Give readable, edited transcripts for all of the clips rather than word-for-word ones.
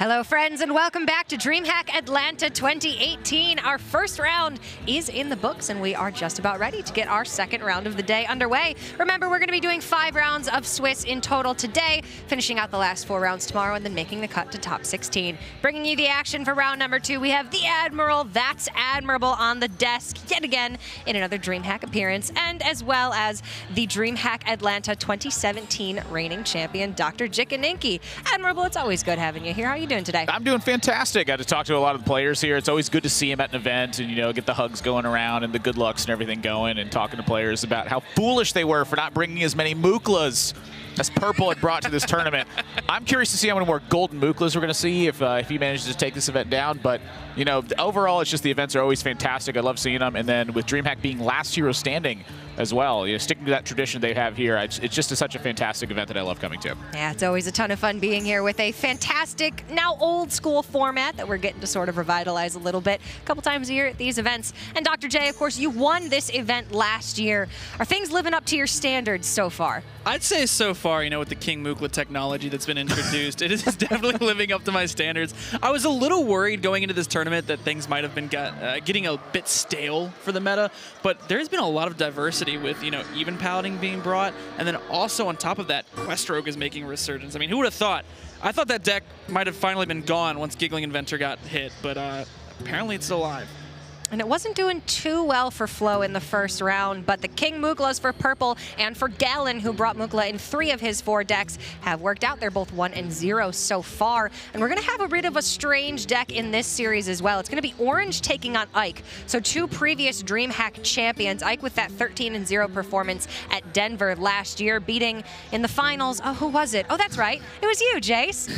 Hello friends and welcome back to DreamHack Atlanta 2018. Our first round is in the books and we are just about ready to get our second round of the day underway. Remember, we're going to be doing 5 rounds of Swiss in total today, finishing out the last 4 rounds tomorrow and then making the cut to top 16. Bringing you the action for round number 2, we have the Admiral, that's Admirable, on the desk yet again in another DreamHack appearance, and as well as the DreamHack Atlanta 2017 reigning champion, Dr. Jikaninki. Admirable, it's always good having you here. How are you doing today? I'm doing fantastic. Got to talk to a lot of the players here. It's always good to see him at an event and, you know, get the hugs going around and the good lucks and everything going, and talking to players about how foolish they were for not bringing as many Mooklas as Purple had brought to this tournament. I'm curious to see how many more golden Mooklas we're going to see if he manages to take this event down. But, you know, overall, it's just the events are always fantastic. I love seeing them. And then with DreamHack being last hero standing as well, you know, sticking to that tradition they have here, it's just such a fantastic event that I love coming to. Yeah, it's always a ton of fun being here with a fantastic, now old school format that we're getting to sort of revitalize a little bit a couple times a year at these events. And Dr. J, of course, you won this event last year. Are things living up to your standards so far? I'd say so far, you know, with the King Mookla technology that's been introduced, it is definitely living up to my standards. I was a little worried going into this tournament that things might have been getting a bit stale for the meta, but there's been a lot of diversity with, you know, even Paladin being brought, and then also on top of that, Quest Rogue is making a resurgence. I mean, who would have thought? I thought that deck might have finally been gone once Giggling Inventor got hit, but apparently it's still alive. And it wasn't doing too well for Flo in the first round, but the King Mooklas for Purple and for Gallon, who brought Mookla in 3 of his 4 decks, have worked out. They're both 1 and 0 so far. And we're going to have a bit of a strange deck in this series as well. It's going to be Orange taking on Ike. So 2 previous DreamHack champions. Ike with that 13 and 0 performance at Denver last year, beating in the finals. Oh, who was it? Oh, that's right. It was you, Jace.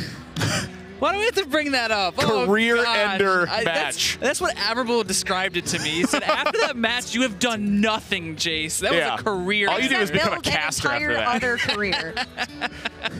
Why do we have to bring that up? Career-ender match. That's what Admirable described it to me. He said, after that match, you have done nothing, Jace. That was a career. All you do is become a caster after that. Other career.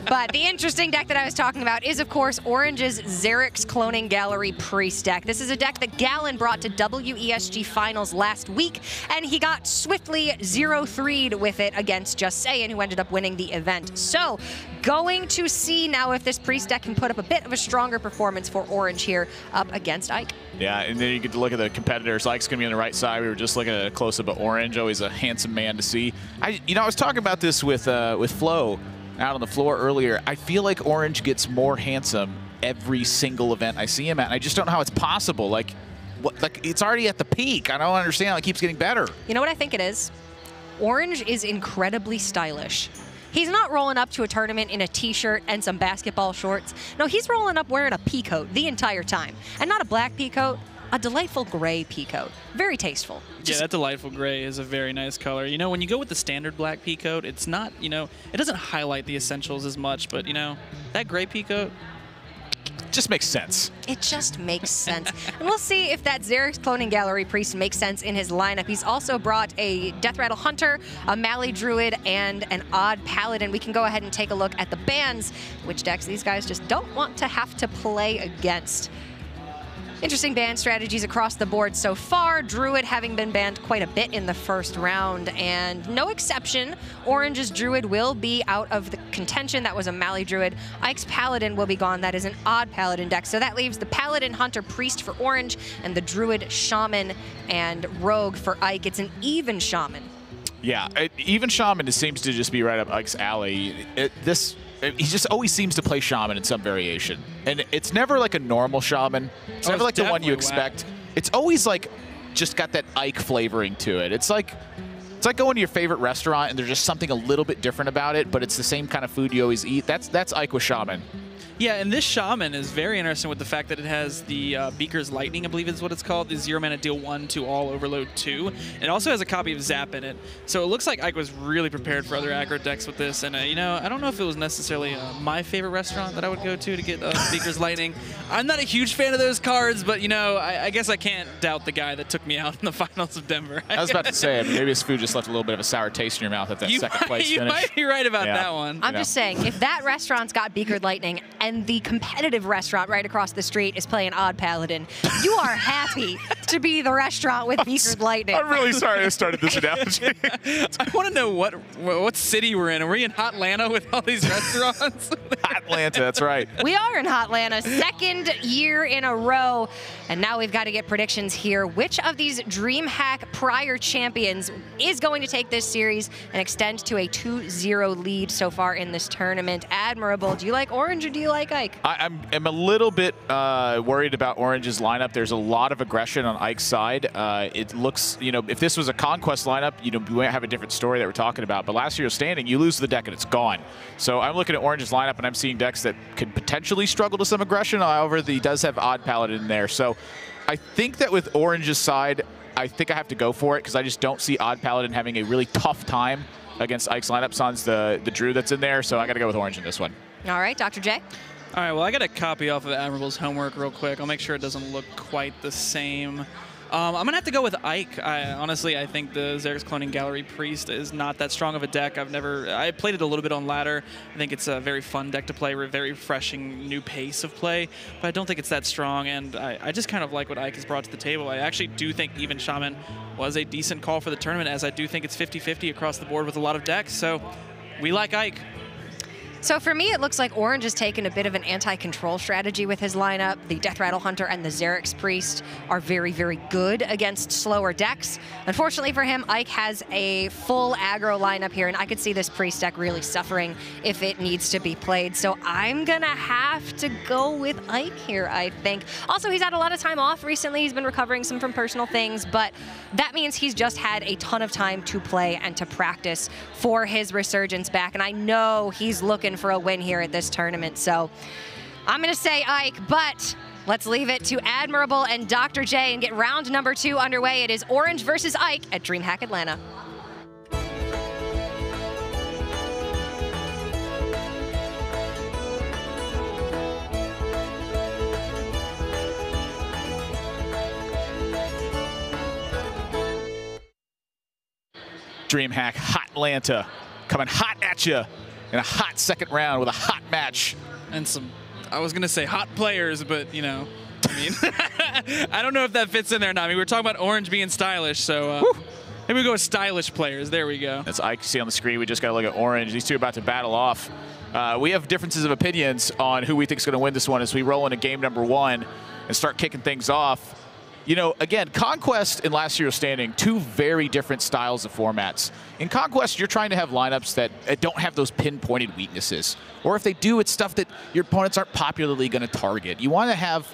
But the interesting deck that I was talking about is, of course, Orange's Xerix Cloning Gallery Priest deck. This is a deck that Gallon brought to WESG Finals last week, and he got swiftly 0-3'd with it against Just Sayin, who ended up winning the event. So, going to see now if this Priest deck can put up a bit of a stronger performance for Orange here up against Ike. Yeah, and then you get to look at the competitors. Ike's going to be on the right side. We were just looking at a close-up of Orange, always a handsome man to see. I was talking about this with Flo out on the floor earlier. I feel like Orange gets more handsome every single event I see him at, and I just don't know how it's possible. Like it's already at the peak. I don't understand how it keeps getting better. You know what I think it is? Orange is incredibly stylish. He's not rolling up to a tournament in a t-shirt and some basketball shorts. No, he's rolling up wearing a pea coat the entire time. And not a black pea coat, a delightful gray pea coat. Very tasteful. Yeah, that delightful gray is a very nice color. You know, when you go with the standard black pea coat, it's not, you know, it doesn't highlight the essentials as much, but, you know, that gray pea coat, just makes sense. It just makes sense. And we'll see if that Xerix Cloning Gallery Priest makes sense in his lineup. He's also brought a Death Rattle Hunter, a Mally Druid, and an Odd Paladin. We can go ahead and take a look at the bans, which decks these guys just don't want to have to play against. Interesting ban strategies across the board so far. Druid having been banned quite a bit in the first round, and no exception, Orange's Druid will be out of the contention. That was a Mally Druid. Ike's Paladin will be gone. That is an Odd Paladin deck. So that leaves the Paladin Hunter Priest for Orange and the Druid Shaman and Rogue for Ike. It's an even Shaman. Yeah, even Shaman seems to just be right up Ike's alley. He just always seems to play Shaman in some variation. And it's never like a normal Shaman. It's never like the one you expect. Whack. It's always like just got that Ike flavoring to it. It's like going to your favorite restaurant and there's just something a little bit different about it, but it's the same kind of food you always eat. That's Ike with Shaman. Yeah, and this Shaman is very interesting with the fact that it has the Beaker's Lightning, I believe is what it's called, the 0-mana deal 1 to all overload 2. It also has a copy of Zap in it. So it looks like Ike was really prepared for other aggro decks with this. And, you know, I don't know if it was necessarily my favorite restaurant that I would go to get Beaker's Lightning. I'm not a huge fan of those cards, but, you know, I guess I can't doubt the guy that took me out in the finals of Denver. I was about to say, maybe his food just left a little bit of a sour taste in your mouth at that second place finish. You might be right about that one. I'm just saying, if that restaurant's got Beakered Lightning and the competitive restaurant right across the street is playing Odd Paladin, you are happy to be the restaurant with beakered lightning. I'm really sorry I started this analogy. I want to know what city we're in. Are we in Hotlanta with all these restaurants? Atlanta, that's right. We are in Hotlanta, second year in a row. And now we've got to get predictions here. Which of these DreamHack prior champions is going to take this series and extend to a 2-0 lead so far in this tournament? Admirable. Do you like Orange or do you like Ike? I'm a little bit worried about Orange's lineup. There's a lot of aggression on Ike's side. It looks, if this was a Conquest lineup, we might have a different story that we're talking about. But last year's standing, you lose the deck and it's gone. So I'm looking at Orange's lineup and I'm seeing decks that could potentially struggle to some aggression. However, he does have Odd Paladin in there. So I think that with Orange's side, I think I have to go for it because I just don't see Odd Paladin having a really tough time against Ike's lineup. Sans the Drew that's in there. So I got to go with Orange in this one. All right, Dr. J. All right, well, I got to copy off of Admirable's homework real quick. I'll make sure it doesn't look quite the same. I'm going to have to go with Ike. Honestly, I think the Xerix Cloning Gallery Priest is not that strong of a deck. I played it a little bit on ladder. I think it's a very fun deck to play, a very refreshing new pace of play, but I don't think it's that strong, and I just kind of like what Ike has brought to the table. I actually do think even Shaman was a decent call for the tournament, as I do think it's 50-50 across the board with a lot of decks, so we like Ike. So for me, it looks like Orange has taken a bit of an anti-control strategy with his lineup. The Death Rattle Hunter and the Xerix Priest are very, very good against slower decks. Unfortunately for him, Ike has a full aggro lineup here, and I could see this Priest deck really suffering if it needs to be played. So I'm gonna have to go with Ike here, I think. Also, he's had a lot of time off recently. He's been recovering some from personal things, but that means he's just had a ton of time to play and to practice for his resurgence back. And I know he's looking for a win here at this tournament. So I'm going to say Ike, but let's leave it to Admirable and Dr. J and get round number 2 underway. It is Orange versus Ike at DreamHack Atlanta. DreamHack Hotlanta coming hot at you in a hot second round with a hot match. And some, I was going to say hot players, but, I mean, I don't know if that fits in there or not. I mean, we were talking about Orange being stylish, so maybe we go with stylish players. There we go. That's Ike. See on the screen, we just got to look at Orange. These two are about to battle off. We have differences of opinions on who we think is going to win this one as we roll into game number 1 and start kicking things off. Again, Conquest and last year's standing, two very different styles of formats. In Conquest, you're trying to have lineups that don't have those pinpointed weaknesses. Or if they do, it's stuff that your opponents aren't popularly going to target. You want to have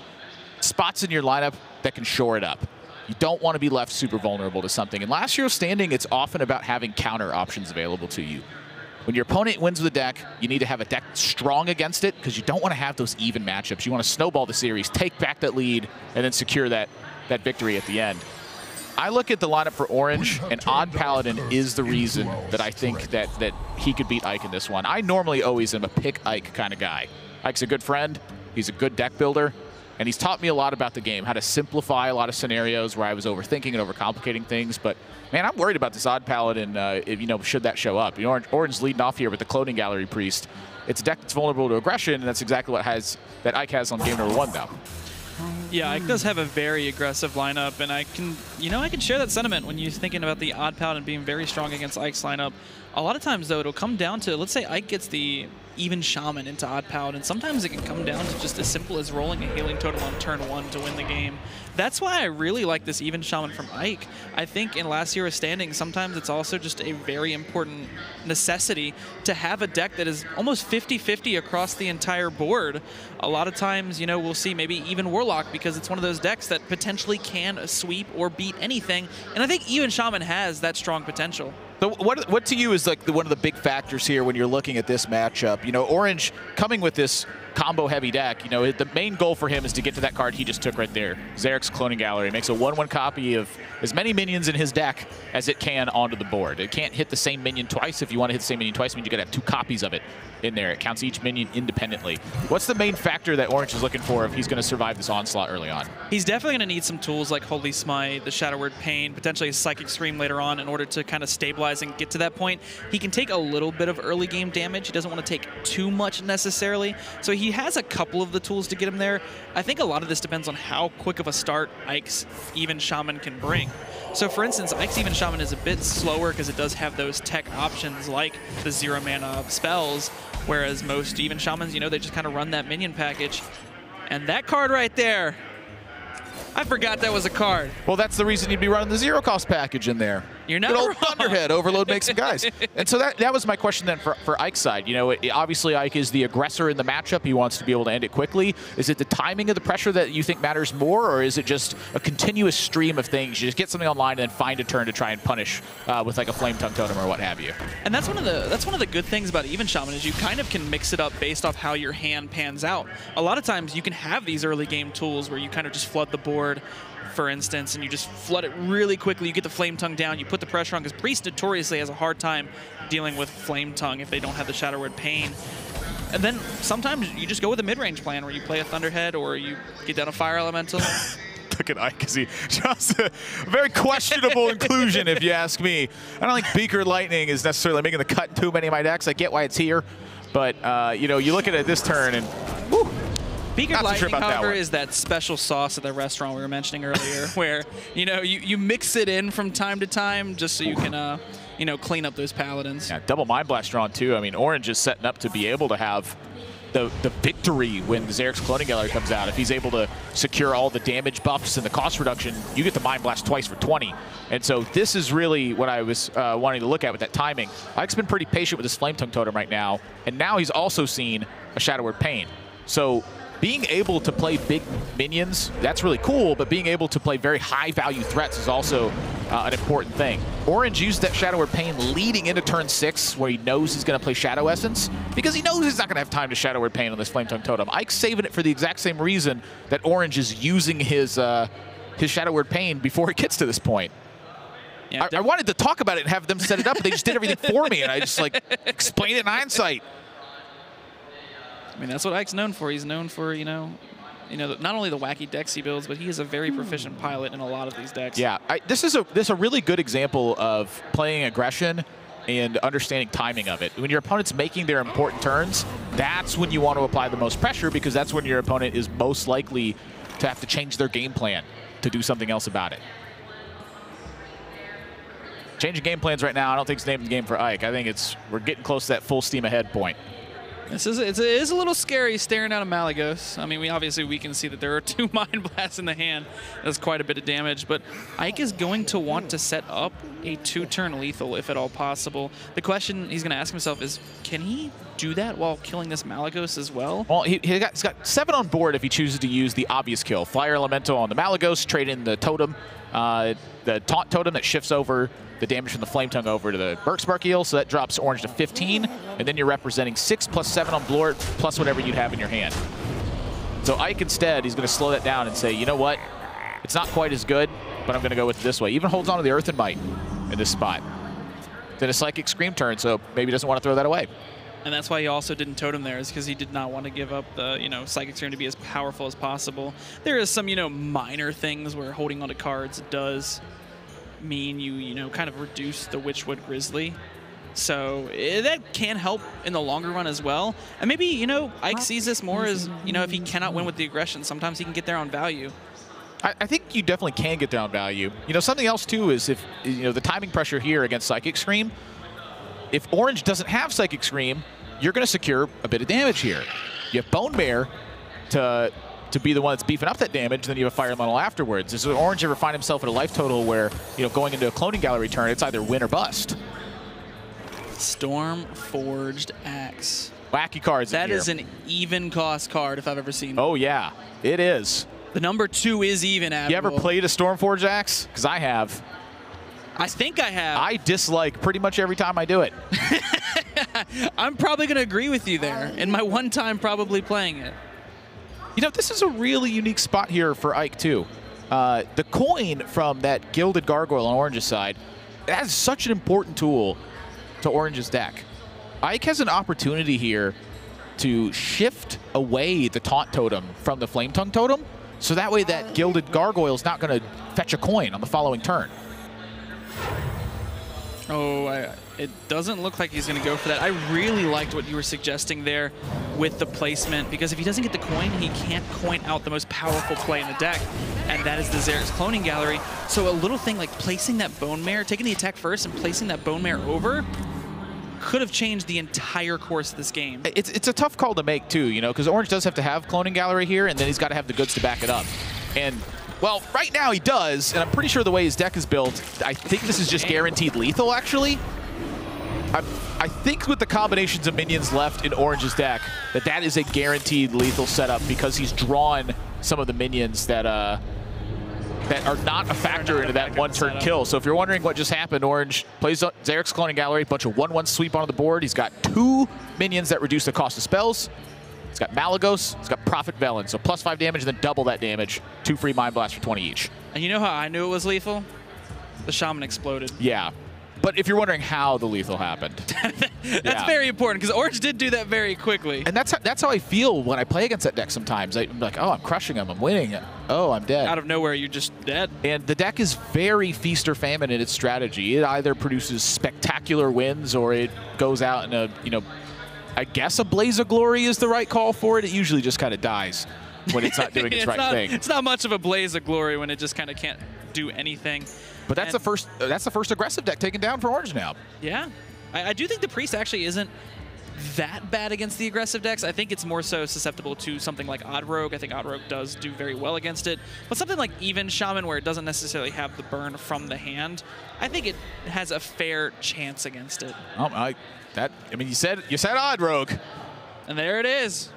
spots in your lineup that can shore it up. You don't want to be left super vulnerable to something. In last year's standing, it's often about having counter options available to you. When your opponent wins with a deck, you need to have a deck strong against it because you don't want to have those even matchups. You want to snowball the series, take back that lead, and then secure that victory at the end. I look at the lineup for Orange, and Odd Paladin is the reason that I think that he could beat Ike in this one. I normally always am a pick Ike kind of guy. Ike's a good friend, he's a good deck builder, and he's taught me a lot about the game, how to simplify a lot of scenarios where I was overthinking and overcomplicating things. But man, I'm worried about this Odd Paladin, should that show up. Orange leading off here with the Cloning Gallery Priest. It's a deck that's vulnerable to aggression, and that's exactly what Ike has on game number 1, though. Yeah, Ike does have a very aggressive lineup, and I can share that sentiment when you're thinking about the Odd Paladin being very strong against Ike's lineup. A lot of times, though, it'll come down to, let's say Ike gets the even Shaman into Odd Paladin. Sometimes it can come down to just as simple as rolling a Healing Totem on turn 1 to win the game. That's why I really like this even Shaman from Ike. I think in last year's standing, sometimes it's also just a very important necessity to have a deck that is almost 50-50 across the entire board. A lot of times, we'll see maybe even Warlock because it's one of those decks that potentially can sweep or beat anything. And I think even Shaman has that strong potential. So what to you is like one of the big factors here when you're looking at this matchup? Orange coming with this combo-heavy deck, the main goal for him is to get to that card he just took right there, Xerix Cloning Gallery. Makes a 1/1 copy of as many minions in his deck as it can onto the board. It can't hit the same minion twice. If you want to hit the same minion twice, it means you got to have 2 copies of it in there. It counts each minion independently. What's the main factor that Orange is looking for if he's going to survive this onslaught early on? He's definitely going to need some tools like Holy Smite, the Shadow Word Pain, potentially a Psychic Scream later on in order to kind of stabilize and get to that point. He can take a little bit of early game damage. He doesn't want to take too much necessarily. So he has a couple of the tools to get him there. I think a lot of this depends on how quick of a start Ike's Even Shaman can bring. So for instance, Ike's Even Shaman is a bit slower because it does have those tech options like the 0 mana spells, whereas most Even Shamans, you know, they just kind of run that minion package. And that card right there, I forgot that was a card. Well, that's the reason you'd be running the 0 cost package in there. You're not Good old wrong. Thunderhead, Overload makes some guys. And so that was my question then for Ike's side. You know, obviously Ike is the aggressor in the matchup. He wants to be able to end it quickly. Is it the timing of the pressure that you think matters more, or is it just a continuous stream of things? You just get something online and then find a turn to try and punish with like a Flame Tongue Totem or what have you. And that's one of the good things about Even Shaman is you kind of can mix it up based off how your hand pans out. A lot of times you can have these early game tools where you kind of just flood the board, for instance, and you just flood it really quickly. You get the Flame Tongue down, you put the pressure on, because Priest notoriously has a hard time dealing with Flame Tongue if they don't have the Shadow Word Pain. And then sometimes you just go with a mid-range plan where you play a Thunderhead or you get down a Fire Elemental. Look at Ike, because he just a very questionable inclusion, if you ask me. I don't think Beaker Lightning is necessarily making the cut in too many of my decks. I get why it's here, but you know, you look at it this turn and whew, Beaker Lightning, however, is that special sauce at the restaurant we were mentioning earlier, where you know you mix it in from time to time just so you can you know, clean up those paladins. Yeah, double Mind Blast drawn too. I mean, Orange is setting up to be able to have the victory when Xeric's Cloning Gallery comes out. If he's able to secure all the damage buffs and the cost reduction, you get the Mind Blast twice for 20. And so this is really what I was wanting to look at with that timing. Ike's been pretty patient with his Flame Tongue Totem right now, and now he's also seen a Shadow Word Pain. So being able to play big minions, that's really cool, but being able to play very high value threats is also an important thing. Orange used that Shadow Word Pain leading into turn 6 where he knows he's going to play Shadow Essence because he knows he's not going to have time to Shadow Word Pain on this Flame Tongue Totem. Ike's saving it for the exact same reason that Orange is using his Shadow Word Pain before it gets to this point. Yeah, I wanted to talk about it and have them set it up, but they just did everything for me, and I just like explain it in hindsight. I mean, that's what Ike's known for. He's known for, you know, not only the wacky decks he builds, but he is a very proficient pilot in a lot of these decks. Yeah, this is a really good example of playing aggression and understanding timing of it. When your opponent's making their important turns, that's when you want to apply the most pressure because that's when your opponent is most likely to have to change their game plan to do something else about it. Changing game plans right now, I don't think it's the name of the game for Ike. I think we're getting close to that full steam ahead point. It is a little scary staring down a Malagos. I mean, we can see that there are 2 Mind Blasts in the hand. That's quite a bit of damage, but Ike is going to want to set up a 2-turn lethal if at all possible. The question he's going to ask himself is, can he do that while killing this Malagos as well? Well, he's got 7 on board if he chooses to use the obvious kill. Fire Elemental on the Malagos, trade in the Totem, the Taunt Totem that shifts over the damage from the Flame Tongue over to the Berkspark Eel, so that drops Orange to 15, and then you're representing 6 plus 7 on Blort plus whatever you'd have in your hand. So Ike instead, he's going to slow that down and say, you know what, it's not quite as good, but I'm going to go with it this way. Even holds on to the Earth and Might in this spot. Then a Psychic Scream turn, so maybe he doesn't want to throw that away. And that's why he also didn't Totem there, is because he did not want to give up the, you know, Psychic Scream to be as powerful as possible. There is some, you know, minor things where holding onto cards does mean you know, kind of reduce the Witchwood Grizzly. So that can help in the longer run as well. And maybe, you know, Ike sees this more as, you know, if he cannot win with the aggression, sometimes he can get there on value. I think you definitely can get there on value. You know, something else too is if, you know, the timing pressure here against Psychic Scream, if Orange doesn't have Psychic Scream, you're going to secure a bit of damage here. You have Bone Bear to be the one that's beefing up that damage, then you have a Fire Elemental afterwards. Does Orange ever find himself at a life total where, you know, going into a Cloning Gallery turn, it's either win or bust? Storm Forged Axe. Wacky cards. That is an even cost card if I've ever seen one. Oh yeah, it is. The number 2 is even, Admiral. You ever played a Stormforged Axe? Because I have. I think I have. I dislike pretty much every time I do it. I'm probably going to agree with you there. In my one time probably playing it. You know, this is a really unique spot here for Ike, too. The coin from that Gilded Gargoyle on Orange's side, that is such an important tool to Orange's deck. Ike has an opportunity here to shift away the Taunt Totem from the Flame Tongue Totem, so that way that Gilded Gargoyle is not going to fetch a coin on the following turn. Oh, it doesn't look like he's going to go for that. I really liked what you were suggesting there with the placement, because if he doesn't get the coin, he can't coin out the most powerful play in the deck, and that is the Xerx's Cloning Gallery. So a little thing like placing that Bone Mare, taking the attack first and placing that Bone Mare over, could have changed the entire course of this game. It's a tough call to make, too, you know, because Orange does have to have Cloning Gallery here, and then he's got to have the goods to back it up. And well, right now he does, and I'm pretty sure the way his deck is built, I think this is just guaranteed lethal, actually. I think with the combinations of minions left in Orange's deck, that is a guaranteed lethal setup because he's drawn some of the minions that are not a factor into that one-turn kill. So if you're wondering what just happened, Orange plays Xerx's Cloning Gallery, bunch of 1/1 sweep onto the board. He's got 2 minions that reduce the cost of spells. He's got Malagos, he's got Prophet Velen, so +5 damage and then double that damage. 2 free Mind Blasts for 20 each. And you know how I knew it was lethal? The Shaman exploded. Yeah. But if you're wondering how the lethal happened. That's very important, because Orange did do that very quickly. And that's how I feel when I play against that deck sometimes. I'm like, oh, I'm crushing him, I'm winning. Oh, I'm dead. Out of nowhere, you're just dead. And the deck is very feast or famine in its strategy. It either produces spectacular wins or it goes out in a, you know, I guess a blaze of glory is the right call for it. It usually just kind of dies when it's not doing its thing. It's not much of a blaze of glory when it just kind of can't do anything. But that's the first aggressive deck taken down for Orange now. Yeah. I do think the Priest actually isn't that bad against the aggressive decks. I think it's more so susceptible to something like Odd Rogue. I think Odd Rogue does do very well against it. But something like even Shaman, where it doesn't necessarily have the burn from the hand, I think it has a fair chance against it. I mean, you said Odd Rogue. And there it is.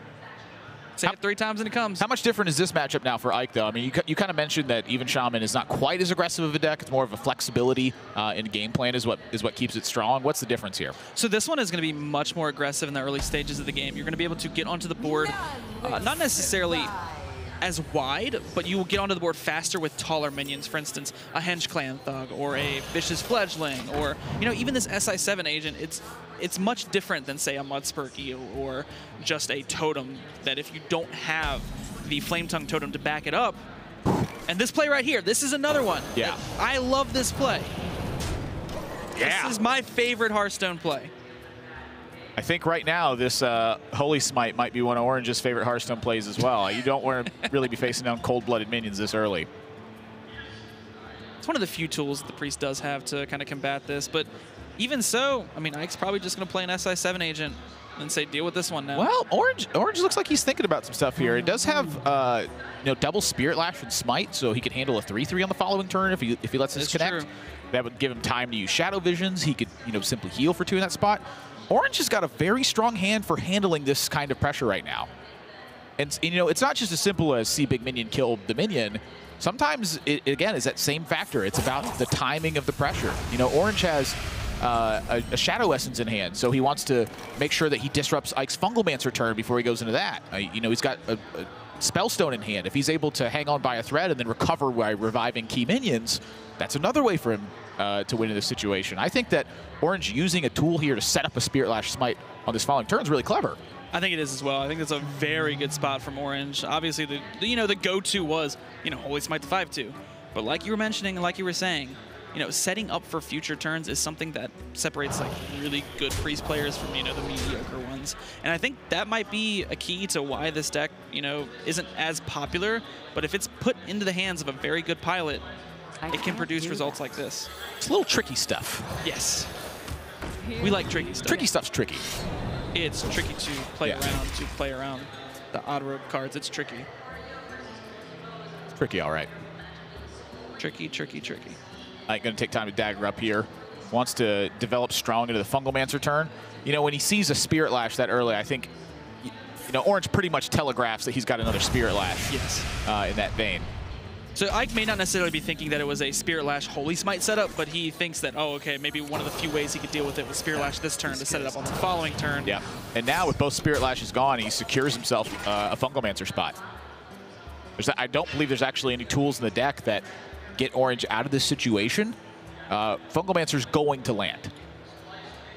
Say it 3 times and it comes. How much different is this matchup now for Ike, though? I mean, you kind of mentioned that even Shaman is not quite as aggressive of a deck. It's more of a flexibility in game plan is what keeps it strong. What's the difference here? So this one is going to be much more aggressive in the early stages of the game. You're going to be able to get onto the board, not necessarily as wide, but you will get onto the board faster with taller minions. For instance, a Henge Clan Thug or a Vicious Fledgling, or even this SI7 agent. It's much different than, say, a Mudspurky or just a Totem, that if you don't have the Flame Tongue Totem to back it up. And this play right here, this is another one. Yeah. I love this play. Yeah. This is my favorite Hearthstone play. I think right now this Holy Smite might be one of Orange's favorite Hearthstone plays as well. You don't want to really be facing down cold-blooded minions this early. It's one of the few tools that the Priest does have to kind of combat this, but even so, I mean, Ike's probably just going to play an SI7 agent and say, deal with this one now. Well, Orange looks like he's thinking about some stuff here. It does have double Spirit Lash and Smite, so he could handle a 3/3 on the following turn if he lets this connect. True. That would give him time to use Shadow Visions. He could simply heal for 2 in that spot. Orange has got a very strong hand for handling this kind of pressure right now. And it's not just as simple as see big minion kill the minion. Sometimes it again is that same factor. It's about the timing of the pressure. Orange has a Shadow Essence in hand, so he wants to make sure that he disrupts Ike's Fungalmancer turn before he goes into that. He's got a Spellstone in hand. If he's able to hang on by a thread and then recover by reviving key minions, that's another way for him to win in this situation. I think that Orange using a tool here to set up a Spirit Lash Smite on this following turn is really clever. I think it is as well. I think it's a very good spot from Orange. Obviously, the go-to was, Holy Smite the 5/2. But like you were mentioning and like you were saying, setting up for future turns is something that separates like really good Priest players from, the mediocre ones. And I think that might be a key to why this deck, isn't as popular. But if it's put into the hands of a very good pilot, it can produce results like this. It's a little tricky stuff. Yes. We like tricky stuff. Tricky stuff's tricky. It's tricky to play around the Odd Rogue cards. It's tricky. Tricky, all right. Tricky, tricky, tricky. Ike going to take time to dagger up here. Wants to develop strong into the Fungalmancer turn. When he sees a Spirit Lash that early, I think, Orange pretty much telegraphs that he's got another Spirit Lash. Yes. In that vein. So Ike may not necessarily be thinking that it was a Spirit Lash Holy Smite setup, but he thinks that, oh, okay, maybe one of the few ways he could deal with it was Spirit Lash this turn to set it up on the following turn. Yeah. And now with both Spirit Lashes gone, he secures himself a Fungalmancer spot. I don't believe there's actually any tools in the deck that get Orange out of this situation. Fungalmancer's going to land.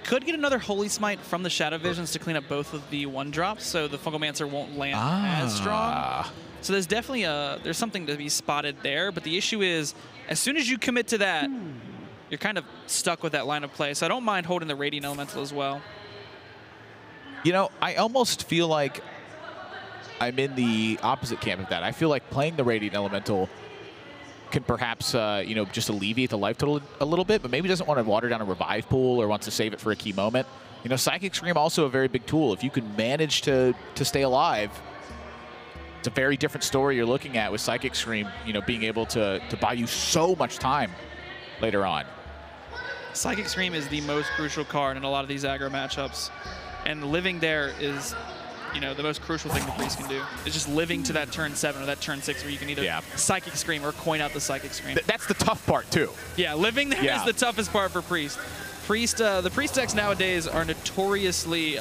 Could get another Holy Smite from the Shadow Visions to clean up both of the 1-drops, so the Fungalmancer won't land as strong. So there's definitely there's something to be spotted there, but the issue is, as soon as you commit to that, you're kind of stuck with that line of play. So I don't mind holding the Radiant Elemental as well. You know, I almost feel like I'm in the opposite camp of that. I feel like playing the Radiant Elemental can perhaps, you know, just alleviate the life total a little bit, but maybe doesn't want to water down a revive pool or wants to save it for a key moment. You know, Psychic Scream also a very big tool. If you can manage to stay alive, it's a very different story you're looking at with Psychic Scream, you know, being able to buy you so much time later on. Psychic Scream is the most crucial card in a lot of these aggro matchups. And living there is, you know, the most crucial thing the Priest can do. It's just living to that turn 7 or that turn 6 where you can either Psychic Scream or coin out the Psychic Scream. That's the tough part, too. Yeah, living there is the toughest part for Priest. The Priest decks nowadays are notoriously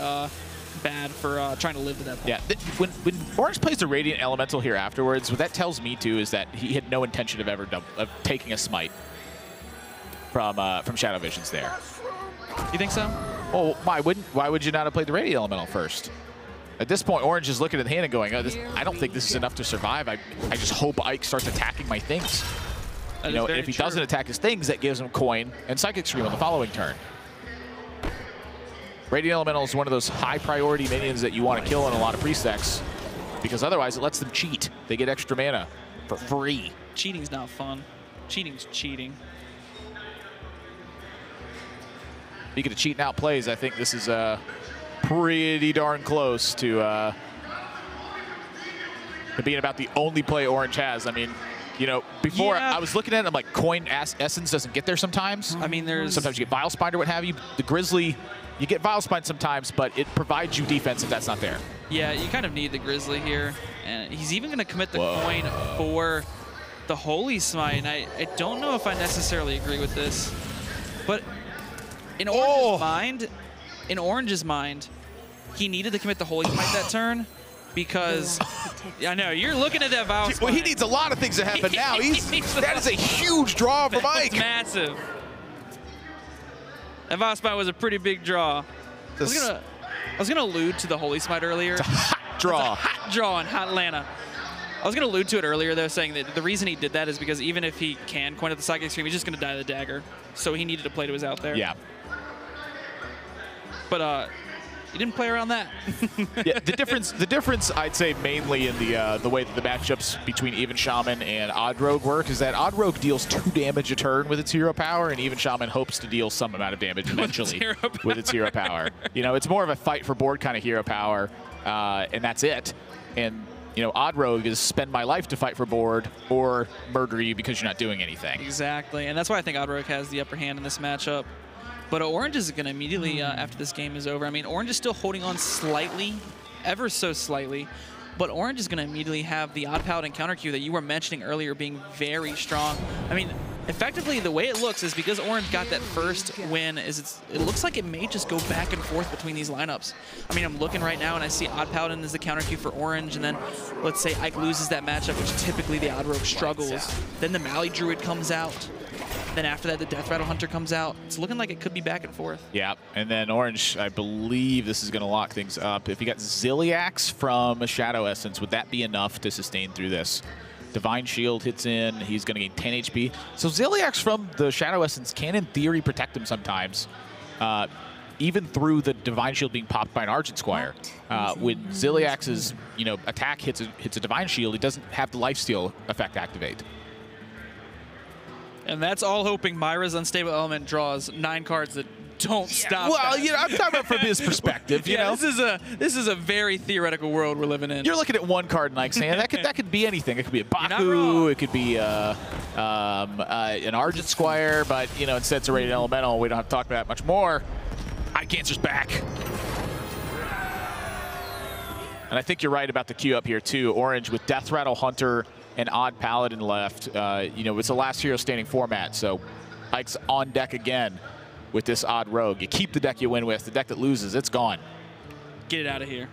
bad for trying to live to that point. Yeah, when Orange plays the Radiant Elemental here afterwards, what that tells me, too, is that he had no intention of ever of taking a smite from Shadow Visions there. You think so? Well, why would you not have played the Radiant Elemental first? At this point, Orange is looking at the hand and going, oh, I don't think this is enough to survive. I just hope Ike starts attacking my things. You know, if he doesn't attack his things, that gives him coin and Psychic Scream on the following turn. Radiant Elemental is one of those high priority minions that you want to kill in a lot of Priest decks, because otherwise it lets them cheat. They get extra mana for free. Cheating's not fun. Cheating's cheating. Speaking of cheating out plays, I think this is pretty darn close to being about the only play Orange has. I mean, you know, before I was looking at it, I'm like, coin Essence doesn't get there sometimes. I mean, sometimes you get Vile Spine or what have you. The Grizzly, you get Vile Spine sometimes, but it provides you defense if that's not there. Yeah, you kind of need the Grizzly here. And he's even going to commit the coin for the Holy Smite. And I don't know if I necessarily agree with this. But in Orange's mind, he needed to commit the Holy Smite that turn. Because, I know, you're looking at that Vile Spine. Well, he needs a lot of things to happen now. That is a huge draw for Mike. That's massive. That Vile Spine was a pretty big draw. I was gonna allude to the Holy Smite earlier. It's a hot draw. It's a hot draw in Hot Atlanta. I was gonna allude to it earlier, though, saying that the reason he did that is because even if he can coin at the Psychic Scream, he's just gonna die to the dagger. So he needed to play to his out there. Yeah. But he didn't play around that. Yeah, the difference I'd say mainly in the way that the matchups between Even Shaman and Odd Rogue work is that Odd Rogue deals 2 damage a turn with its hero power, and Even Shaman hopes to deal some amount of damage eventually with its hero power. You know, it's more of a fight for board kind of hero power, and that's it. And you know, Odd Rogue is spend my life to fight for board or murder you because you're not doing anything. Exactly, and that's why I think Odd Rogue has the upper hand in this matchup. But Orange is going to immediately, after this game is over, I mean, Orange is still holding on slightly, ever so slightly, but Orange is going to immediately have the Odd Paladin counter queue that you were mentioning earlier being very strong. I mean, effectively, the way it looks is because Orange got that first win, it looks like it may just go back and forth between these lineups. I mean, I'm looking right now and I see Odd Paladin as the counter queue for Orange, and then let's say Ike loses that matchup, which typically the Odd Rogue struggles. Then the Mali Druid comes out. Then after that, the Death Rattle Hunter comes out. It's looking like it could be back and forth. Yeah, and then Orange, I believe this is going to lock things up. If you got Ziliax from Shadow Essence, would that be enough to sustain through this? Divine Shield hits in. He's going to gain 10 HP. So Ziliax from the Shadow Essence can, in theory, protect him sometimes, even through the Divine Shield being popped by an Argent Squire. When Ziliax's attack hits a Divine Shield, it doesn't have the lifesteal effect activate. And that's all hoping Myra's Unstable Element draws 9 cards that don't stop. Well, that. You know, I'm talking about from his perspective. You know, this is a very theoretical world we're living in. You're looking at one card and like saying that could be anything. It could be a Baku. It could be an Argent Squire. But you know, instead it's a Radiant Elemental. We don't have to talk about that much more. Eye Cancer's back. And I think you're right about the queue up here too. Orange with Death Rattle Hunter and Odd Paladin left. You know, it's a last hero standing format, so Ike's on deck again with this Odd Rogue. You keep the deck you win with. The deck that loses, it's gone. Get it out of here.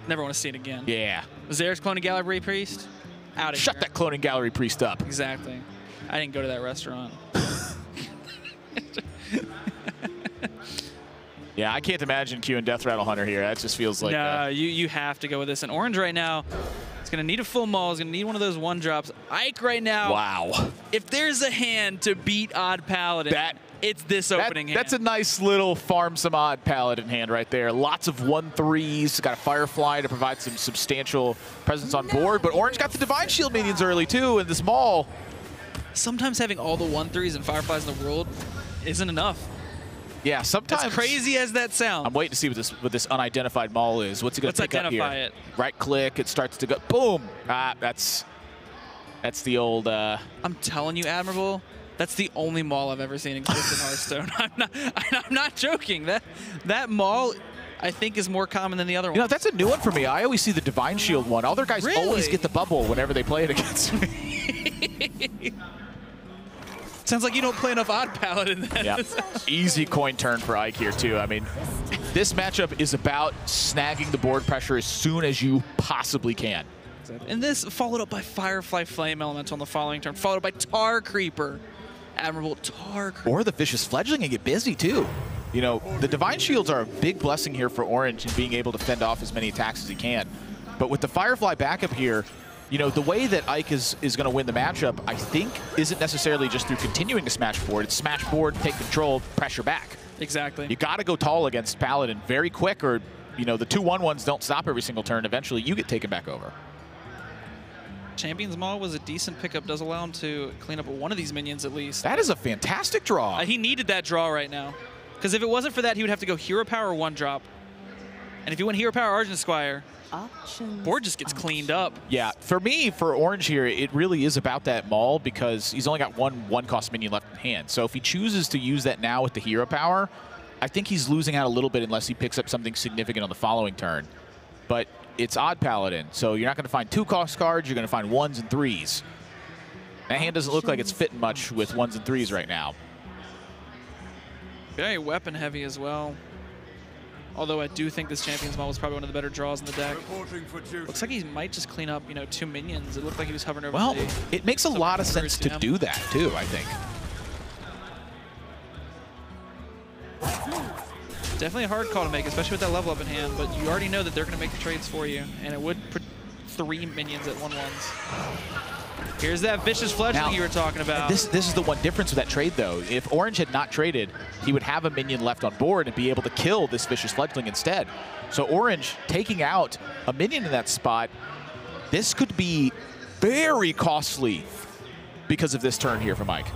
Never want to see it again. Yeah. Zerix Cloning Gallery Priest? Out of here. Shut that Cloning Gallery Priest up. Exactly. I didn't go to that restaurant. Yeah, I can't imagine queuing Death Rattle Hunter here. That just feels like... No, you have to go with this. And Orange right now, It's going to need a full maul. It's going to need one of those one drops. Ike right now. Wow. If there's a hand to beat Odd Paladin, it's this opening hand. That's a nice little farm some Odd Paladin hand right there. Lots of 1-3s. Got a Firefly to provide some substantial presence on board. But Orange got the Divine Shield minions early, too, in this maul. Sometimes having all the 1-3s and Fireflies in the world isn't enough. Yeah, sometimes. As crazy as that sounds. I'm waiting to see what this unidentified maul is. What's he going to pick up here? Let's identify it. Right click, it starts to go. Boom! Ah, that's the old. I'm telling you, Admirable, that's the only maul I've ever seen exist in Hearthstone. I'm not joking. That maul, I think, is more common than the other one. You know, that's a new one for me. I always see the Divine Shield one. Other guys Really? always get the bubble whenever they play it against me. Sounds like you don't play enough Odd Paladin then. Yeah. Easy coin turn for Ike here, too. I mean, this matchup is about snagging the board pressure as soon as you possibly can. And this followed up by Firefly Flame Elemental on the following turn, followed by Tar Creeper. Admirable Tar Creeper. Or the Vicious Fledgling and get busy, too. You know, the Divine Shields are a big blessing here for Orange in being able to fend off as many attacks as he can. But with the Firefly backup here, you know, the way that Ike is going to win the matchup, I think, isn't necessarily just through continuing to smash board. It's smash board, take control, pressure back. Exactly. You got to go tall against Paladin very quick, or, you know, the 2-1-1s don't stop every single turn. Eventually, you get taken back over. Champion's Maul was a decent pickup. Does allow him to clean up one of these minions at least. That is a fantastic draw. He needed that draw right now. Because if it wasn't for that, he would have to go Hero Power 1-drop. And if he went Hero Power Argent Squire, board just gets cleaned up. Yeah, for me, for Orange here, it really is about that maul because he's only got one cost minion left in hand. So if he chooses to use that now with the hero power, I think he's losing out a little bit unless he picks up something significant on the following turn. But it's Odd Paladin, so you're not going to find 2-cost cards, you're going to find 1s and 3s. That hand doesn't look like it's fitting much with 1s and 3s right now. Very weapon heavy as well. Although I do think this Champion's Maul was probably one of the better draws in the deck. Looks like he might just clean up, you know, 2 minions. It looked like he was hovering over Well, the it makes a lot of sense to do that, too, I think. Definitely a hard call to make, especially with that level up in hand, but you already know that they're going to make the trades for you, and it would put 3 minions at 1/1s. Here's that Vicious Fledgling you were talking about. This is the one difference with that trade, though. If Orange had not traded, he would have a minion left on board and be able to kill this Vicious Fledgling instead. So Orange taking out a minion in that spot, this could be very costly because of this turn here from Mike.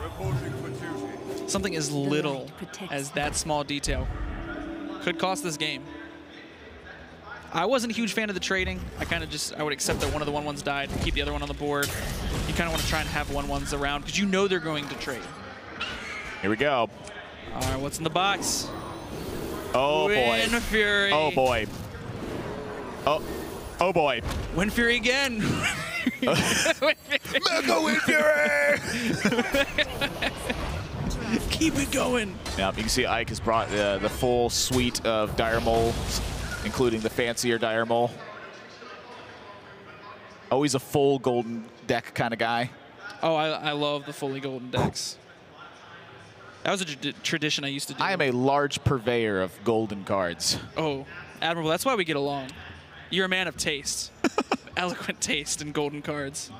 Something as little as that small detail could cost this game. I wasn't a huge fan of the trading. I would accept that one of the 1/1s died and keep the other one on the board. You kind of want to try and have 1/1s around because you know they're going to trade. Here we go. All right, what's in the box? Oh, boy. Wind Fury. Oh, boy. Oh, boy. Wind Fury again. Mega Wind Fury! Keep it going. Now, you can see Ike has brought the full suite of Dire Moles, including the fancier Dire Mole. Always a full golden deck kind of guy. Oh, I love the fully golden decks. That was a tradition I used to do. I am a large purveyor of golden cards. Oh, Admirable, that's why we get along. You're a man of taste. Eloquent taste in golden cards.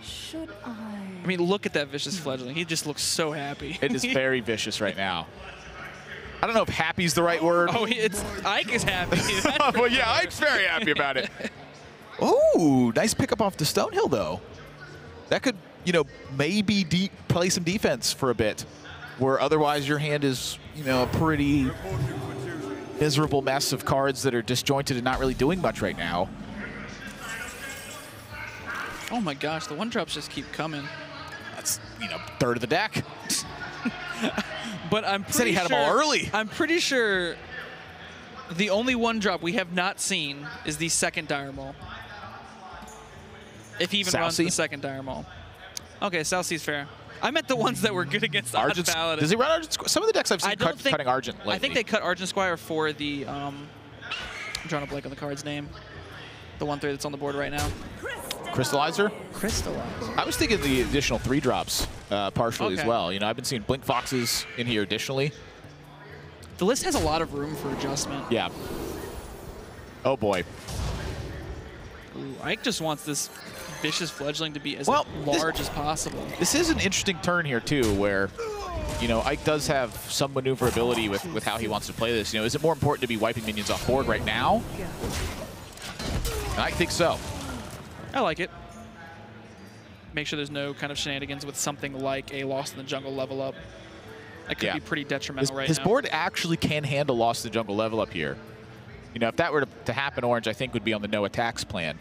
Should I mean, look at that Vicious Fledgling. He just looks so happy. It is very vicious right now. I don't know if happy's the right word. Oh, Ike is happy. Well, yeah, Ike's very happy about it. Oh, nice pickup off the Stonehill, though. That could, you know, maybe play some defense for a bit, where otherwise your hand is, you know, a pretty miserable mess of cards that are disjointed and not really doing much right now. Oh my gosh, the 1-drops just keep coming. That's, you know, third of the deck. But I'm pretty said he had them all early. I'm pretty sure the only 1-drop we have not seen is the second Dire Maul. If he even runs the second Dire Maul. Okay, Southsea's fair. I meant the ones that were good against Odd Paladin. Does he run Argent Squire? Some of the decks I've seen cutting Argent lately. I think they cut Argent Squire for the, I'm drawing a blank on the card's name. The 1/3 that's on the board right now. Crystallizer? Crystallizer. I was thinking the additional 3-drops partially as well. You know, I've been seeing Blink Foxes in here additionally. The list has a lot of room for adjustment. Yeah. Oh, boy. Ooh, Ike just wants this vicious fledgling to be as Well, large as possible. This is an interesting turn here, too, where, you know, Ike does have some maneuverability with how he wants to play this. You know, is it more important to be wiping minions off board right now? I think so. I like it. Make sure there's no kind of shenanigans with something like a Lost in the Jungle level up. That could be pretty detrimental right now. His board actually can handle Lost in the Jungle level up here. You know, if that were to happen, Orange, I think, would be on the no attacks plan.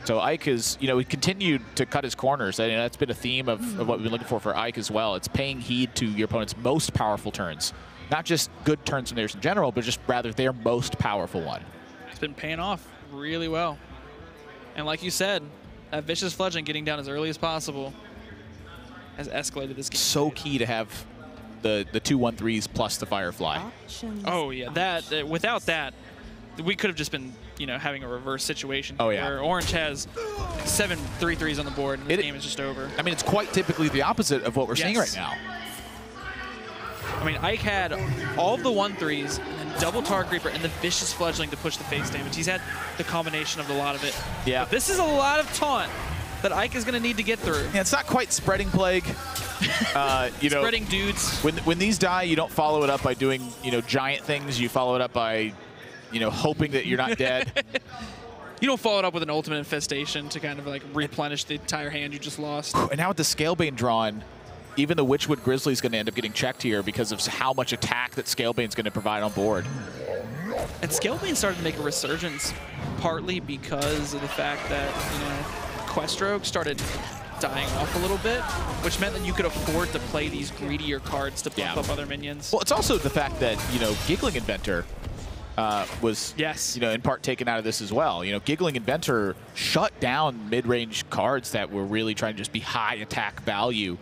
So Ike is, you know, he continued to cut his corners. I mean, that's been a theme of what we've been looking for Ike as well. It's paying heed to your opponent's most powerful turns. Not just good turns from theirs in general, but just rather their most powerful one. It's been paying off really well. And like you said, that vicious fledgling getting down as early as possible has escalated this game. So key to have the 2-1-3s plus the Firefly. Oh yeah, that without that, we could have just been, you know, having a reverse situation. Oh yeah. Where Orange has 7 3-3s on the board and the game is just over. I mean, it's quite typically the opposite of what we're seeing right now. I mean, Ike had all of the 1-3s and then double Tar Creeper and the vicious fledgling to push the face damage. He's had the combination of a lot of it. Yeah. But this is a lot of taunt that Ike is going to need to get through. Yeah, it's not quite spreading plague. You know, spreading dudes. When these die, you don't follow it up by doing, you know, giant things. You follow it up by, you know, hoping that you're not dead. You don't follow it up with an ultimate infestation to kind of like replenish the entire hand you just lost. And now with the Scalebane drawn, even the Witchwood Grizzly is going to end up getting checked here because of how much attack that Scalebane's going to provide on board. And Scalebane started to make a resurgence, partly because of the fact that, you know, Questrogue started dying off a little bit, which meant that you could afford to play these greedier cards to bump up other minions. Well, it's also the fact that, you know, Giggling Inventor was, you know, in part taken out of this as well. You know, Giggling Inventor shut down mid-range cards that were really trying to just be high attack value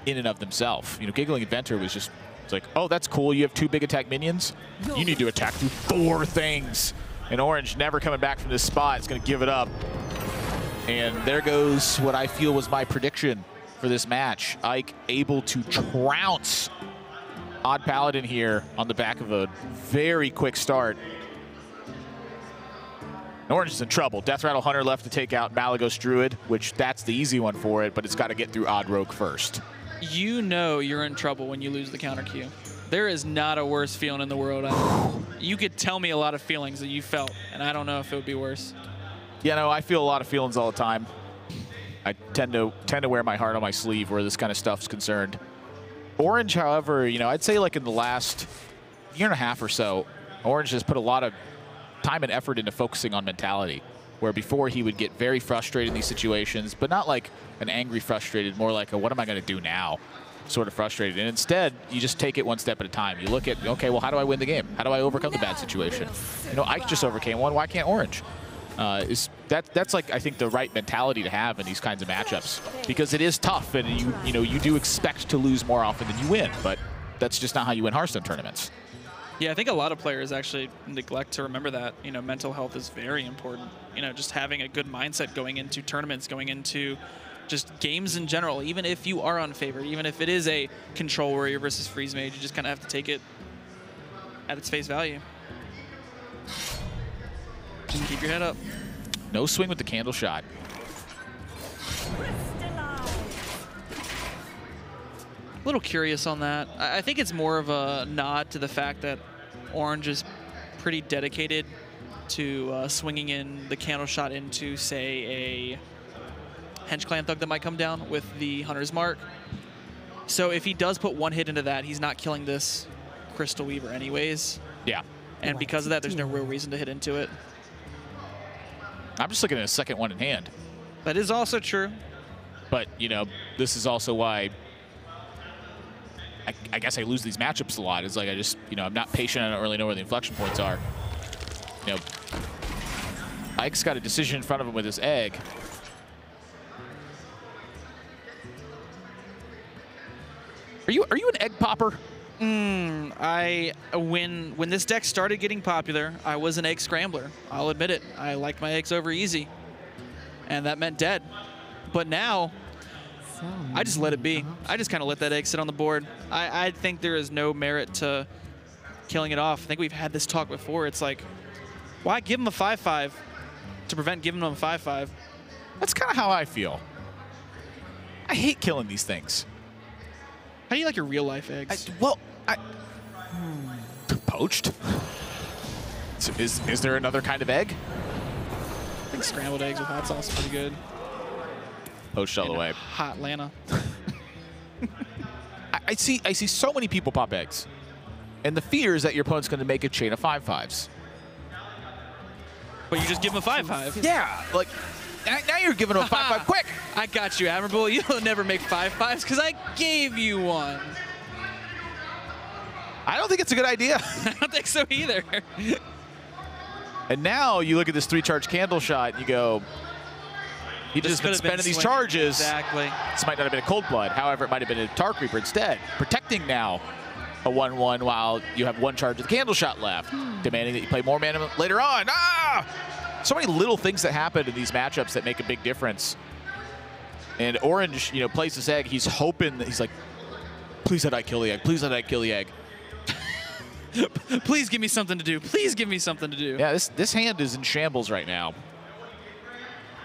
in and of themselves. You know, Giggling Inventor was just, it's like, oh, that's cool. You have 2 big attack minions. You need to attack through 4 things. And Orange never coming back from this spot. It's going to give it up. And there goes what I feel was my prediction for this match. Ike able to trounce Odd Paladin here on the back of a very quick start. Orange is in trouble. Death Rattle Hunter left to take out Malagos Druid, which that's the easy one for it, but it's got to get through Odd Rogue first. You know you're in trouble when you lose the counter queue. There is not a worse feeling in the world. You could tell me a lot of feelings that you felt, and I don't know if it would be worse. Yeah, no, I feel a lot of feelings all the time. I tend to wear my heart on my sleeve where this kind of stuff's concerned. Orange, however, you know, I'd say like in the last year and a half or so, Orange has put a lot of time and effort into focusing on mentality, where before he would get very frustrated in these situations, but not like an angry frustrated, more like a what am I going to do now sort of frustrated. And instead, you just take it one step at a time. You look at, okay, well, how do I win the game? How do I overcome the bad situation? You know, Ike just overcame one. Why can't Orange? That's like, I think, the right mentality to have in these kinds of matchups, because it is tough, and you know you do expect to lose more often than you win, but that's just not how you win Hearthstone tournaments. Yeah, I think a lot of players actually neglect to remember that, you know, mental health is very important. You know, just having a good mindset going into tournaments, going into just games in general, even if you are unfavored, even if it is a Control Warrior versus Freeze Mage, you just kind of have to take it at its face value. Just keep your head up. No swing with the candle shot. A little curious on that. I think it's more of a nod to the fact that Orange is pretty dedicated to swinging in the candle shot into, say, a Hench Clan Thug that might come down with the Hunter's Mark. So if he does put one hit into that, he's not killing this Crystal Weaver anyways. Yeah. And because of that, there's no real reason to hit into it. I'm just looking at a second one in hand. That is also true. But, you know, this is also why I guess I lose these matchups a lot. It's like I just, you know, I'm not patient. I don't really know where the inflection points are. You know, Ike's got a decision in front of him with his egg. Are you an egg popper? When this deck started getting popular, I was an egg scrambler. I'll admit it. I liked my eggs over easy, and that meant dead. But now, I just let it be. I just kind of let that egg sit on the board. I think there is no merit to killing it off. I think we've had this talk before. It's like, Why give him a 5-5 to prevent giving him a 5-5? That's kind of how I feel. I hate killing these things. How do you like your real life eggs? Poached? So is there another kind of egg? I think scrambled eggs with hot sauce is pretty good. Poached all the way. Hot Lana. I see so many people pop eggs. And the fear is that your opponent's going to make a chain of 5-5s. But you just give him a 5-5. Yeah, like, now you're giving him a 5-5 quick. I got you, Admirable. You'll never make 5-5s because I gave you one. I don't think it's a good idea. I don't think so either. And now you look at this 3-charge candle shot and you go, he just been spending these charges. Exactly. This might not have been a Cold Blood. However, it might have been a Tar Creeper instead. Protecting now a 1-1 while you have 1 charge of the candle shot left. Demanding that you play more mana later on. Ah! So many little things that happen in these matchups that make a big difference. And Orange, plays this egg. He's hoping that he's like, please let I kill the egg. Please let I kill the egg. Please give me something to do. Please give me something to do. Yeah, this hand is in shambles right now.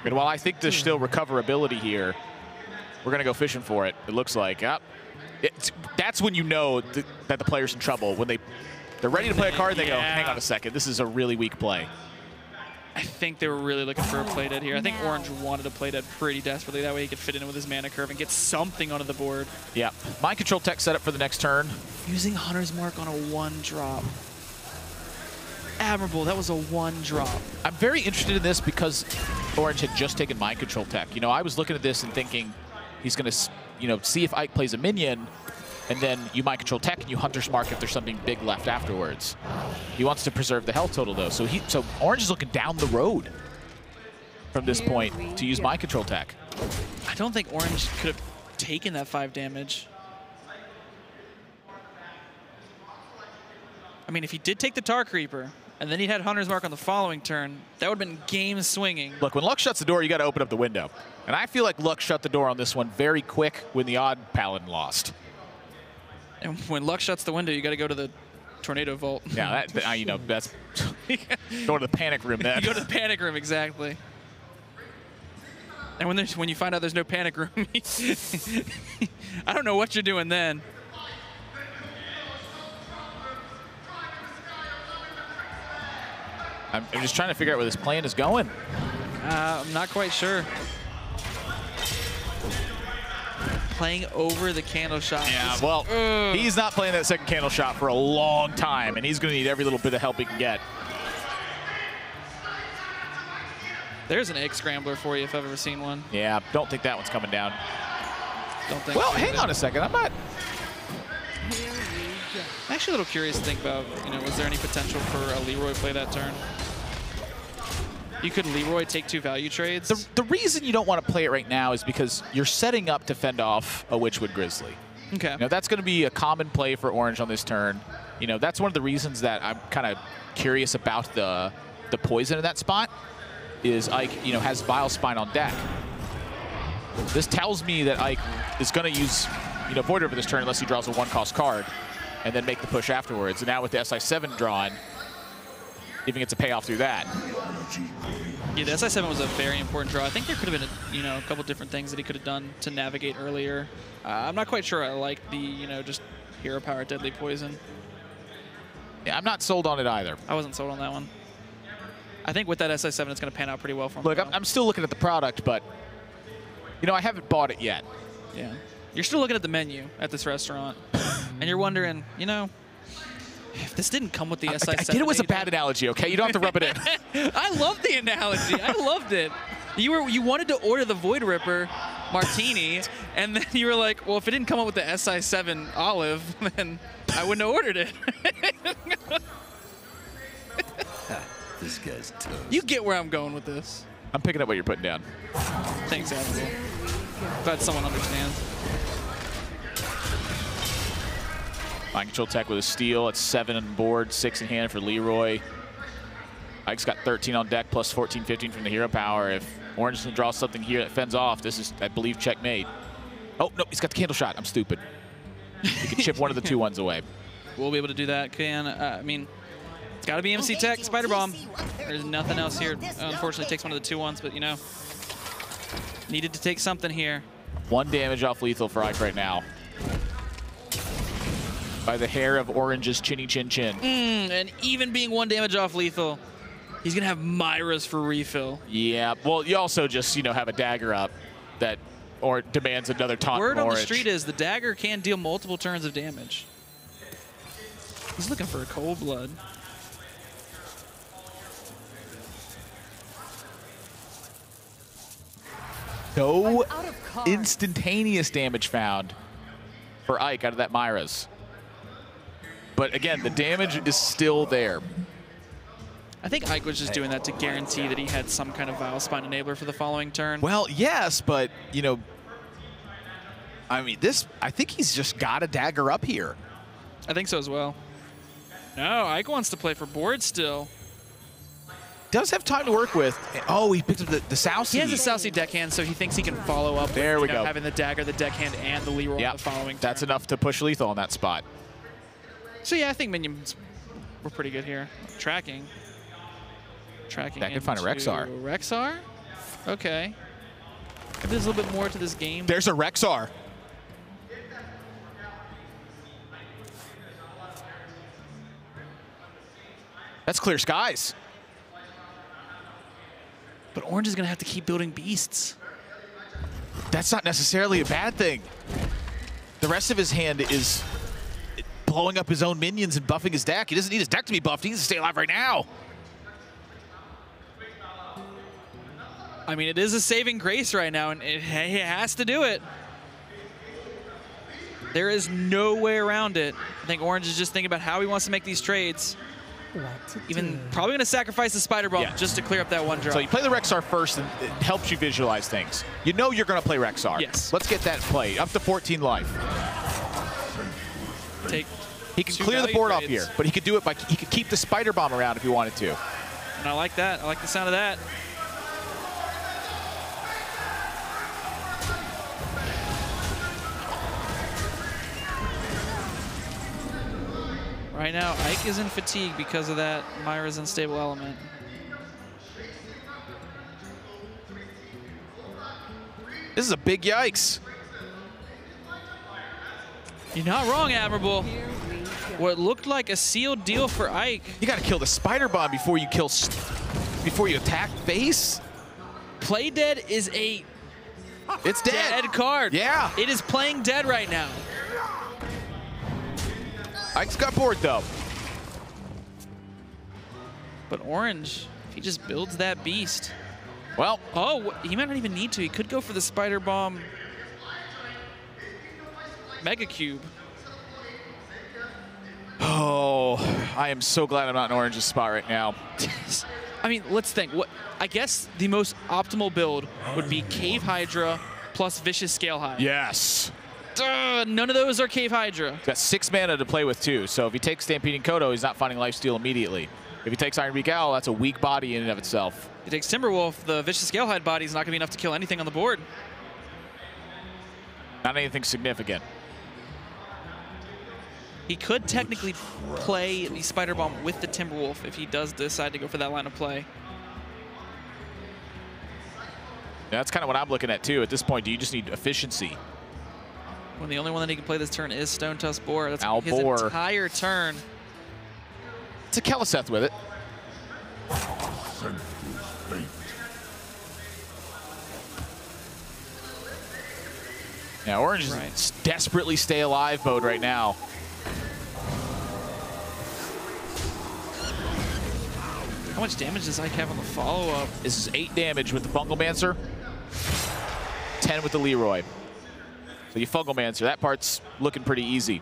And while I think there's still recoverability here, we're going to go fishing for it. It looks like. That's when you know that the player's in trouble. When they're ready to play a card, they go, hang on a second. This is a really weak play. I think they were really looking for a play dead here. I think Orange wanted to play dead pretty desperately. That way he could fit in with his mana curve and get something onto the board. Yeah. Mind Control tech set up for the next turn. Using Hunter's Mark on a 1-drop. Admirable, that was a 1-drop. I'm very interested in this because Orange had just taken Mind Control tech. I was looking at this and thinking he's going to, see if Ike plays a minion, and then you Mind Control tech and you Hunter's Mark if there's something big left afterwards. He wants to preserve the health total, though. So Orange is looking down the road from this point to use Mind Control tech. I don't think Orange could have taken that 5 damage. I mean, if he did take the Tar Creeper, and then he had Hunter's Mark on the following turn, that would have been game swinging. Look, when Luck shuts the door, you got to open up the window. And I feel like Luck shut the door on this one very quick when the odd Paladin lost. And when Luck shuts the window, you got to go to the Tornado Vault. Yeah, that's go to the panic room then. You go to the panic room, exactly. And when you find out there's no panic room, I don't know what you're doing then. I'm just trying to figure out where this plan is going. I'm not quite sure. Playing over the candle shot. Yeah, well, he's not playing that second candle shot for a long time, and he's going to need every little bit of help he can get. There's an egg scrambler for you if I've ever seen one. Yeah, don't think that one's coming down. Don't think. Well, hang on a second. I'm not. I'm actually a little curious to think about, was there any potential for a Leroy play that turn? You could Leroy take 2 value trades. The reason you don't want to play it right now is because you're setting up to fend off a Witchwood Grizzly. Okay. That's going to be a common play for Orange on this turn. That's one of the reasons that I'm kind of curious about the poison in that spot. Is Ike, has Vile Spine on deck. This tells me that Ike is going to use, Void River this turn unless he draws a 1-cost card, and then make the push afterwards. And now with the SI7 drawn, even gets a payoff through that. Yeah, the SI7 was a very important draw. I think there could have been a couple different things that he could have done to navigate earlier. I'm not quite sure I like the, just Hero Power Deadly Poison. Yeah, I'm not sold on it either. I wasn't sold on that one. I think with that SI7, it's going to pan out pretty well for him. Look, I'm still looking at the product, but, I haven't bought it yet. Yeah. You're still looking at the menu at this restaurant, and you're wondering, if this didn't come with the SI7. I did it was a bad analogy, okay? You don't have to rub it in. I love the analogy. I loved it. You wanted to order the Void Ripper Martini, and then you were like, well, if it didn't come up with the SI7 olive, then I wouldn't have ordered it. This guy's tough. You get where I'm going with this. I'm picking up what you're putting down. Thanks, Admiral. Glad someone understands. Mind Control tech with a steal. It's 7 on board, 6 in hand for Leroy. Ike's got 13 on deck plus 14, 15 from the Hero Power. If Orange can draw something here that fends off, this is, I believe, checkmate. Oh, no, he's got the candle shot. I'm stupid. He can chip one of the 2-1s away. We'll be able to do that. It's Gotta be MC Tech, Spider Bomb. There's nothing else here. Unfortunately, takes one of the 2-1s, but you know, needed to take something here. 1 damage off lethal for Ike right now. By the hair of Orange's chinny chin chin. And even being 1 damage off lethal, he's gonna have Myra's for refill. Yeah, well, you also just, you know, have a dagger up that or demands another taunt. Word from on the Orange. street is the dagger can deal multiple turns of damage. He's looking for a cold blood. No instantaneous damage found for Ike out of that Myra's. But again, the damage is still there. I think Ike was just doing that to guarantee that he had some kind of Vile Spine enabler for the following turn. Well, yes, but, you know, I mean, I think he's just got a dagger up here. I think so as well. No, Ike wants to play for board still. Does have time to work with. Oh, he picked up the Sousey. He has a Sousey deckhand, so he thinks he can follow up There with we go. having the dagger, the deckhand, and the Leroy Yep. the following turn. That's enough to push lethal on that spot. So yeah, I think minions were pretty good here. Tracking. That could find a Rexar. Rexar? Okay. There's a little bit more to this game. There's a Rexar. That's clear skies. But Orange is going to have to keep building beasts. That's not necessarily a bad thing. The rest of his hand is blowing up his own minions and buffing his deck. He doesn't need his deck to be buffed. He needs to stay alive right now. I mean, it is a saving grace right now, and it has to do it. There is no way around it. I think Orange is just thinking about how he wants to make these trades. Even probably going to sacrifice the Spider Bomb just to clear up that 1 drop. So you play the Rexar first, and it helps you visualize things. You know you're going to play Rexar. Yes. Let's get that play. Up to 14 life. He can clear the board off here, but he could do it by he could keep the Spider Bomb around if he wanted to. And I like that. I like the sound of that. Right now, Ike is in fatigue because of that Myra's unstable element. This is a big yikes. You're not wrong, Admirable. What looked like a sealed deal for Ike. You got to kill the Spider Bomb before you attack face. Play Dead is a It's dead. dead card. Yeah. It is playing dead right now. Ike's got bored though. But Orange, if he just builds that beast. Well, Oh, he might not even need to. He could go for the Spider Bomb Mega Cube. oh, I am so glad I'm not in Orange's spot right now. I mean, let's think. I guess the most optimal build would be Cave Hydra plus Vicious Scale Hydra. Yes. None of those are Cave Hydra. He's got 6 mana to play with too, so if he takes Stampeding Kodo, he's not finding lifesteal immediately. If he takes Ironbeak Owl, that's a weak body in and of itself. He takes Timberwolf, the Vicious Scale Hide body is not going to be enough to kill anything on the board. Not anything significant. He could technically play the Spider Bomb with the Timberwolf if he does decide to go for that line of play. Yeah, that's kind of what I'm looking at too. At this point, do you just need efficiency? When the only one that he can play this turn is Stone Tusk Boar. That's Owl his Boar. entire turn. It's a Keleseth with it. Yeah, Orange is in desperately stay alive mode right now. How much damage does Ike have on the follow-up? This is 8 damage with the Fungalmancer, 10 with the Leroy. So you Fungalmancer, that part's looking pretty easy.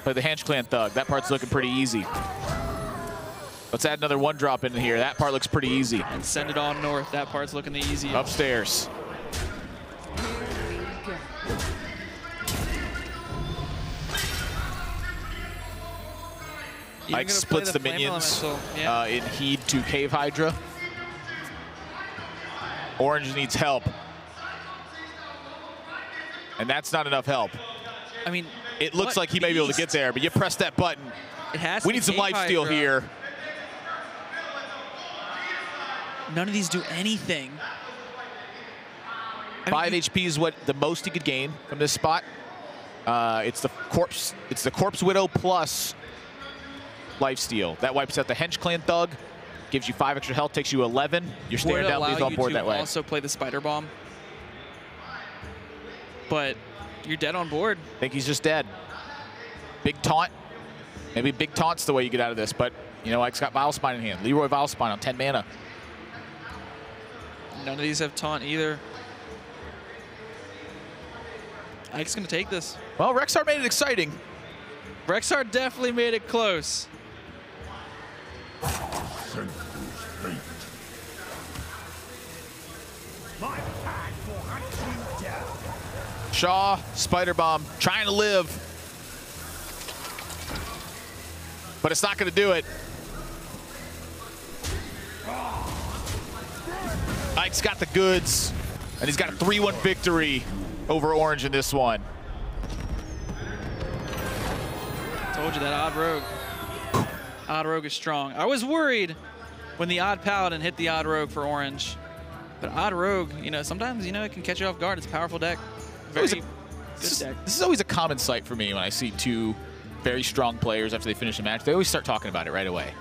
Play the Hench Clan Thug, that part's looking pretty easy. Let's add another 1-drop in here, that part looks pretty easy. And send it on north, that part's looking the easiest. Upstairs. Ike splits the minions in Heed to Cave Hydra. Orange needs help. And that's not enough help. I mean, it looks like he may be able to get there, but you press that button It has to We be need some Game lifesteal Hydra. here. None of these do anything. 5 HP is what the most you could gain from this spot. It's the corpse widow plus lifesteal. That wipes out the hench clan thug, gives you 5 extra health, takes you 11. You're staring down, leaves on board that way. Also play the spider bomb, but you're dead on board. I think he's just dead. Big taunt. Maybe big taunt's the way you get out of this, but you know, Ike's got Vilespine in hand. Leroy Vilespine on 10 mana. None of these have taunt either. Ike's gonna take this. Well, Rexar made it exciting. Rexar definitely made it close. Shaw, Spider Bomb, trying to live. But it's not going to do it. Ike's got the goods, and he's got a 3-1 victory over Orange in this one. Told you that Odd Rogue. Odd Rogue is strong. I was worried when the Odd Paladin hit the Odd Rogue for Orange. But Odd Rogue, you know, sometimes, you know, it can catch you off guard. It's a powerful deck. Very good deck. This is always a common sight for me when I see two very strong players after they finish a match. They always start talking about it right away.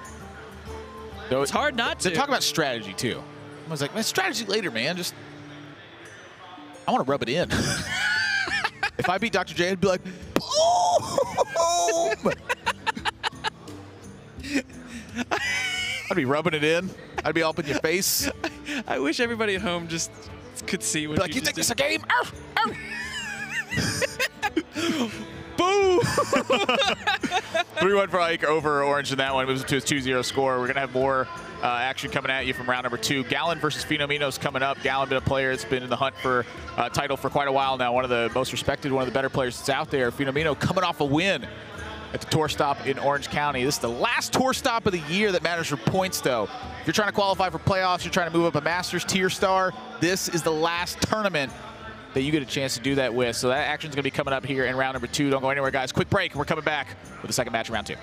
It's hard not to. They talk about strategy, too. I was like, man, strategy later, man. Just, I want to rub it in. If I beat Dr. J, I'd be like, boom! I'd be rubbing it in. I'd be all up in your face. I wish everybody at home just could see what Like, you think this is a game? Arf, arf. Boo! 3-1 for Ike over Orange in that one. Moves it to his 2-0 score. We're going to have more action coming at you from round number 2. Gallon versus Phenomeno's coming up. Gallon been a player that's been in the hunt for title for quite a while now. One of the most respected, one of the better players that's out there. Phenomeno coming off a win at the tour stop in Orange County. This is the last tour stop of the year that matters for points, though. If you're trying to qualify for playoffs, you're trying to move up a Masters tier star, this is the last tournament that you get a chance to do that with. So that action's going to be coming up here in round number 2. Don't go anywhere, guys. Quick break, and we're coming back with the second match of round 2.